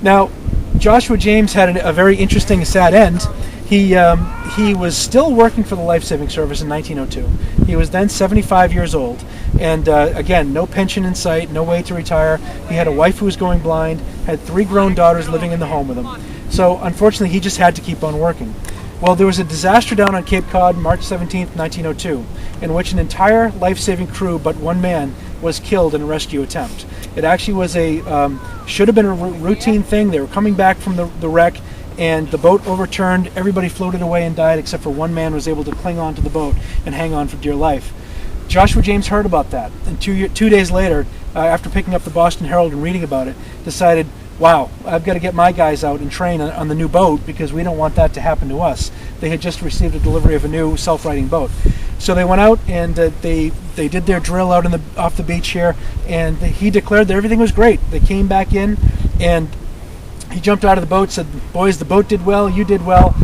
Now, Joshua James had a very interesting, sad end. He was still working for the Life Saving Service in 1902. He was then 75 years old, and again, no pension in sight, no way to retire. He had a wife who was going blind, had 3 grown daughters living in the home with him. So unfortunately, he just had to keep on working. Well, there was a disaster down on Cape Cod, March 17th, 1902, in which an entire life-saving crew but one man was killed in a rescue attempt. It actually was should have been a routine thing. They were coming back from the wreck, and the boat overturned. Everybody floated away and died except for one man was able to cling on to the boat and hang on for dear life. Joshua James heard about that, and 2 days later, after picking up the Boston Herald and reading about it, decided, wow, I've got to get my guys out and train on the new boat because we don't want that to happen to us. They had just received a delivery of a new self-righting boat. So they went out and they did their drill out off the beach here, and he declared that everything was great. They came back in, and he jumped out of the boat, said, boys, the boat did well, you did well.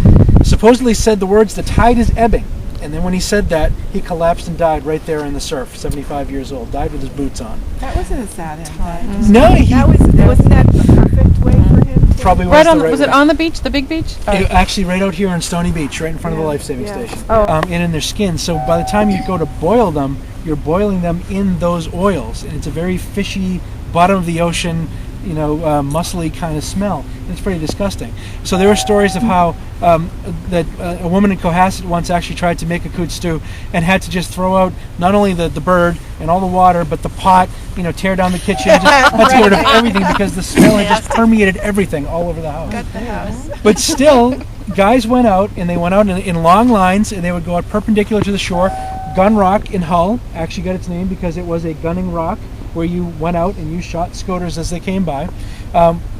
Supposedly said the words, the tide is ebbing. And then when he said that, he collapsed and died right there in the surf, 75 years old, died with his boots on. That wasn't a sad end. No, wasn't that the perfect way for him to? Probably was it on the beach, the big beach? Actually, right out here on Stony Beach, right in front of the life-saving station. And in their skin. So by the time you go to boil them, you're boiling them in those oils, and it's a very fishy, bottom of the ocean, muscly kind of smell. It's pretty disgusting. So there were stories of how that a woman in Cohasset once actually tried to make a coot stew and had to just throw out not only the bird and all the water, but the pot, tear down the kitchen, just let's get rid of everything because the smell had just permeated everything all over the house. Got the house. But still, guys went out, and they went out in long lines, and they would go out perpendicular to the shore. Gun Rock in Hull actually got its name because it was a gunning rock where you went out and you shot scoters as they came by.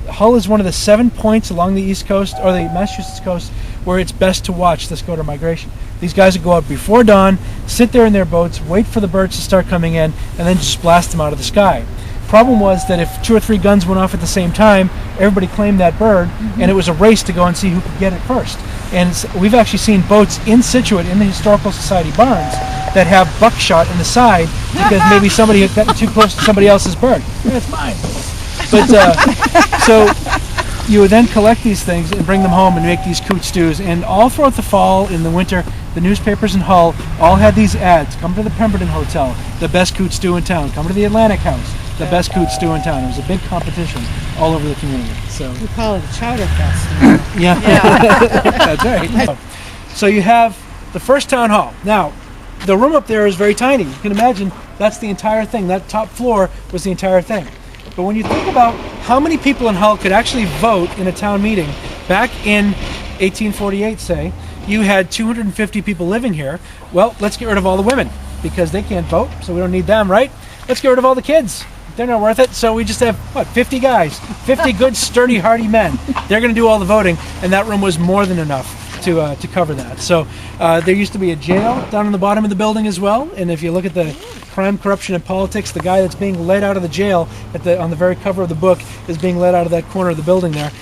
Hull is one of the 7 points along the East Coast, or the Massachusetts coast, where it's best to watch the scoter migration. These guys would go out before dawn, sit there in their boats, wait for the birds to start coming in, and then just blast them out of the sky. Problem was that if 2 or 3 guns went off at the same time, everybody claimed that bird, and it was a race to go and see who could get it first. And we've actually seen boats in Situate in the Historical Society barns that have buckshot in the side because maybe somebody had gotten too close to somebody else's bird. It's mine. But so you would then collect these things and bring them home and make these coot stews. And all throughout the fall, in the winter, the newspapers in Hull all had these ads. Come to the Pemberton Hotel, the best coot stew in town. Come to the Atlantic House, the best coot stew in town. It was a big competition all over the community. So we call it a chowder fest. Yeah. That's right. So you have the first town hall. Now, the room up there is very tiny. You can imagine that's the entire thing. That top floor was the entire thing. But when you think about how many people in Hull could actually vote in a town meeting back in 1848, say, you had 250 people living here. Well, let's get rid of all the women because they can't vote, so we don't need them, right? Let's get rid of all the kids. They're not worth it, so we just have, 50 guys, 50 good, sturdy, hardy men. They're going to do all the voting, and that room was more than enough to cover that. So there used to be a jail down in the bottom of the building as well, and if you look at the crime, corruption, and politics, the guy that's being led out of the jail on the very cover of the book is being led out of that corner of the building there.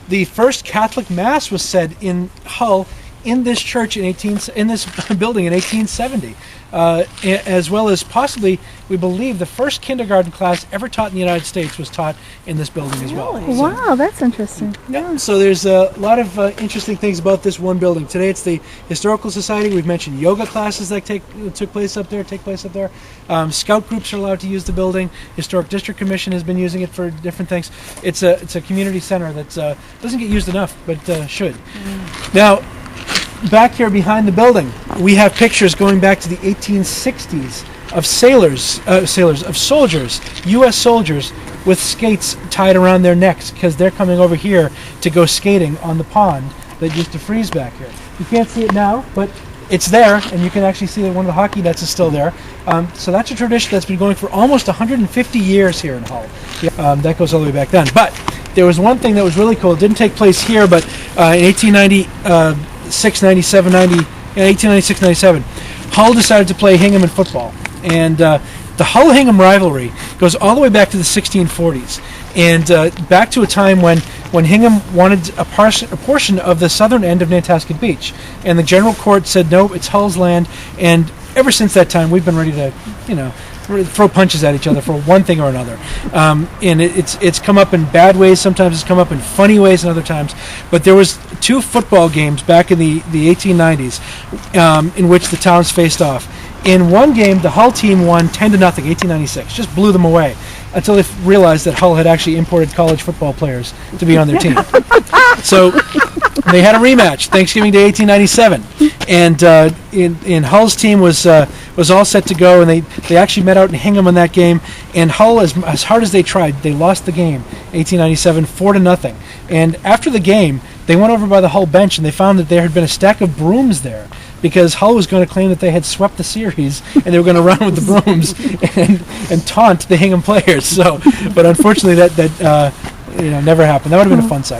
The first Catholic Mass was said in Hull in this church in this building in 1870. As well as possibly, we believe, the first kindergarten class ever taught in the United States was taught in this building as well. So, wow, that's interesting. Yeah. So there's a lot of interesting things about this one building. Today it's the Historical Society. We've mentioned yoga classes that take place up there. Scout groups are allowed to use the building. Historic District Commission has been using it for different things. It's a community center that doesn't get used enough, but should. Now, back here behind the building, we have pictures going back to the 1860s of soldiers, U.S. soldiers, with skates tied around their necks because they're coming over here to go skating on the pond that used to freeze back here. You can't see it now, but it's there, and you can actually see that one of the hockey nets is still there. So that's a tradition that's been going for almost 150 years here in Hull. That goes all the way back then. But there was one thing that was really cool. It didn't take place here, but in 1896-97, Hull decided to play Hingham in football. And the Hull-Hingham rivalry goes all the way back to the 1640s. And back to a time when Hingham wanted a portion of the southern end of Nantasket Beach. And the General Court said, no, it's Hull's land. And ever since that time, we've been ready to, throw punches at each other for one thing or another. And it's come up in bad ways. Sometimes it's come up in funny ways, and other times. But there was 2 football games back in the 1890s in which the towns faced off. In one game, the Hull team won 10-0, 1896. Just blew them away until they realized that Hull had actually imported college football players to be on their team. So they had a rematch, Thanksgiving Day 1897, and in Hull's team was all set to go, and they actually met out in Hingham in that game. And Hull, as hard as they tried, they lost the game, 1897, 4-0. And after the game, they went over by the Hull bench and they found that there had been a stack of brooms there, because Hull was going to claim that they had swept the series and they were going to run with the brooms and taunt the Hingham players. So, but unfortunately, that never happened. That would have been a fun sight.